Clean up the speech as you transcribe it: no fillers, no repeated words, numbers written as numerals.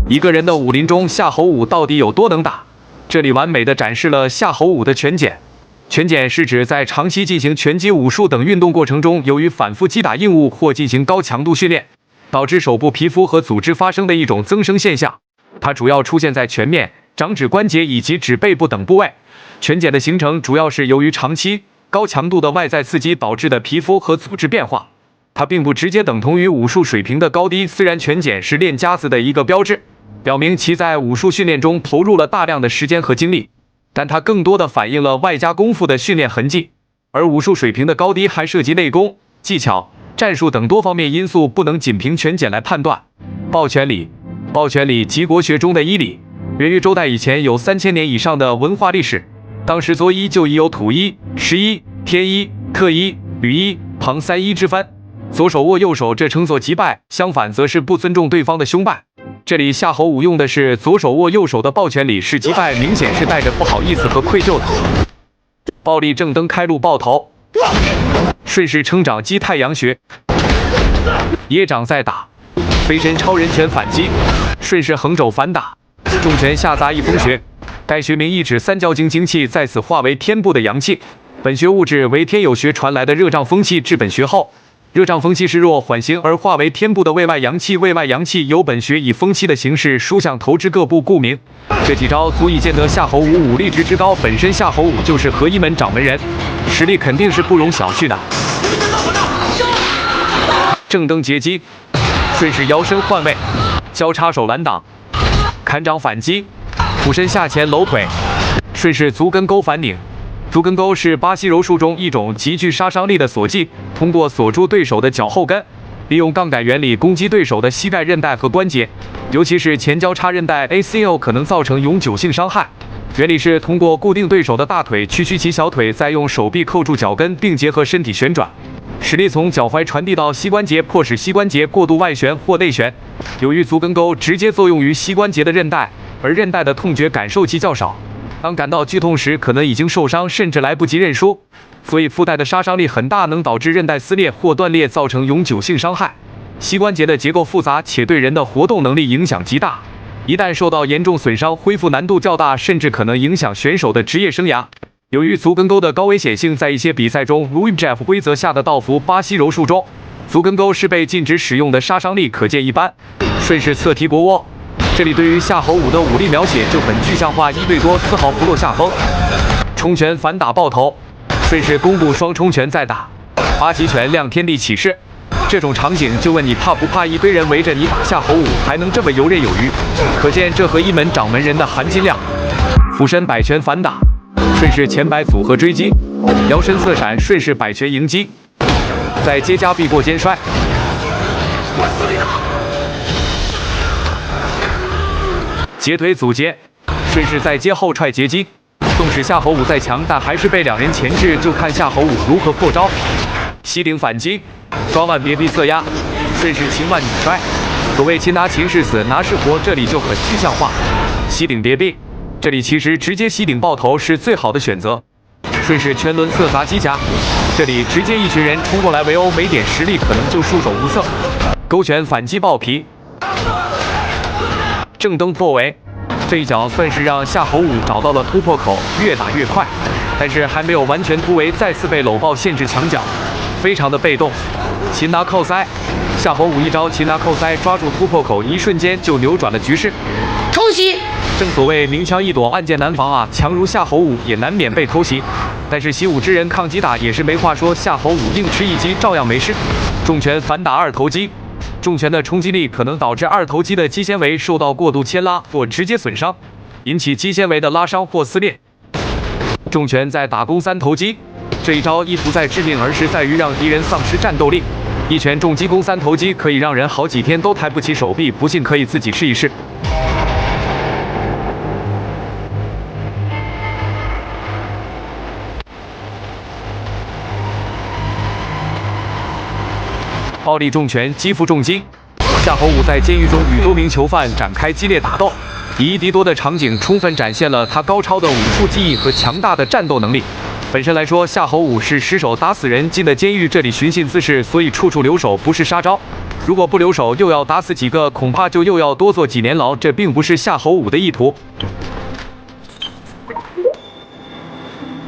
一个人的武林中，夏侯武到底有多能打？这里完美的展示了夏侯武的拳检。拳检是指在长期进行拳击、武术等运动过程中，由于反复击打硬物或进行高强度训练，导致手部皮肤和组织发生的一种增生现象。它主要出现在拳面、掌指关节以及指背部等部位。拳检的形成主要是由于长期高强度的外在刺激导致的皮肤和组织变化。它并不直接等同于武术水平的高低，虽然拳检是练家子的一个标志，表明其在武术训练中投入了大量的时间和精力，但它更多的反映了外加功夫的训练痕迹。而武术水平的高低还涉及内功、技巧、战术等多方面因素，不能仅凭拳检来判断。抱拳礼，抱拳礼即国学中的衣礼，源于周代以前，有3000年以上的文化历史。当时作衣就已有土衣、石衣、天衣、特衣、履衣、旁三衣之分。左手握右手，这称作击拜；相反，则是不尊重对方的胸拜。这里夏侯武用的是左手握右手的抱拳礼，是击拜，明显是带着不好意思和愧疚的。暴力正蹬开路抱头，顺势撑掌击太阳穴，野掌再打，飞身超人拳反击，顺势横肘反打，重拳下砸一风穴。该穴名意指三焦经精气在此化为天部的阳气，本穴物质为天有穴传来的热胀风气至本穴后，热胀风气势弱缓行而化为天部的卫外阳气，卫外阳气由本穴以风气的形式输向头之各部，故名。这几招足以见得夏侯武武力值之高，本身夏侯武就是合一门掌门人，实力肯定是不容小觑的。正蹬截击，顺势腰身换位，交叉手拦挡，砍掌反击，俯身下前搂腿，顺势足跟钩反拧。足跟钩是巴西柔术中一种极具杀伤力的锁技，通过锁住对手的脚后跟，利用杠杆原理攻击对手的膝盖韧带和关节，尤其是前交叉韧带 ACL 可能造成永久性伤害。原理是通过固定对手的大腿，屈曲其小腿，再用手臂扣住脚跟，并结合身体旋转，使力从脚踝传递到膝关节，迫使膝关节过度外旋或内旋。由于足跟钩直接作用于膝关节的韧带，而韧带的痛觉感受器较少，当感到剧痛时，可能已经受伤，甚至来不及认输，所以附带的杀伤力很大，能导致韧带撕裂或断裂，造成永久性伤害。膝关节的结构复杂，且对人的活动能力影响极大，一旦受到严重损伤，恢复难度较大，甚至可能影响选手的职业生涯。由于足跟钩的高危险性，在一些比赛中，如 IBJJF 规则下的道服巴西柔术中，足跟钩是被禁止使用的，杀伤力可见一斑。顺势侧踢国窝。这里对于夏侯武的武力描写就很具象化，一对多，丝毫不落下风。冲拳反打爆头，顺势弓步双冲拳再打，八极拳亮天地起势。这种场景就问你怕不怕？一堆人围着你打，夏侯武还能这么游刃有余，可见这和一门掌门人的含金量。俯身摆拳反打，顺势前摆组合追击，摇身侧闪，顺势摆拳迎击，再接加臂过肩摔。截腿阻截，顺势再接后踹截击。纵使夏侯武再强，但还是被两人钳制，就看夏侯武如何破招。膝顶反击，双腕别臂侧压，顺势擒腕拧摔。所谓擒拿擒是死，拿是活，这里就很具象化。膝顶别臂，这里其实直接膝顶爆头是最好的选择。顺势拳轮侧砸击夹，这里直接一群人冲过来围殴，没点实力可能就束手无策。勾拳反击爆皮。正蹬破围，这一脚算是让夏侯武找到了突破口，越打越快，但是还没有完全突围，再次被搂抱限制墙角，非常的被动。擒拿扣腮，夏侯武一招擒拿扣腮，抓住突破口，一瞬间就扭转了局势。偷袭，正所谓明枪易躲，暗箭难防啊！强如夏侯武也难免被偷袭，但是习武之人抗击打也是没话说，夏侯武硬吃一击照样没事。重拳反打二头肌。重拳的冲击力可能导致二头肌的肌纤维受到过度牵拉或直接损伤，引起肌纤维的拉伤或撕裂。重拳再打攻三头肌，这一招意图在致命，而是在于让敌人丧失战斗力。一拳重击攻三头肌可以让人好几天都抬不起手臂，不信可以自己试一试。暴力重拳击负重击，夏侯武在监狱中与多名囚犯展开激烈打斗，以一敌多的场景充分展现了他高超的武术技艺和强大的战斗能力。本身来说，夏侯武是失手打死人，进了监狱，这里寻衅滋事，所以处处留手，不是杀招。如果不留手，又要打死几个，恐怕就又要多坐几年牢。这并不是夏侯武的意图。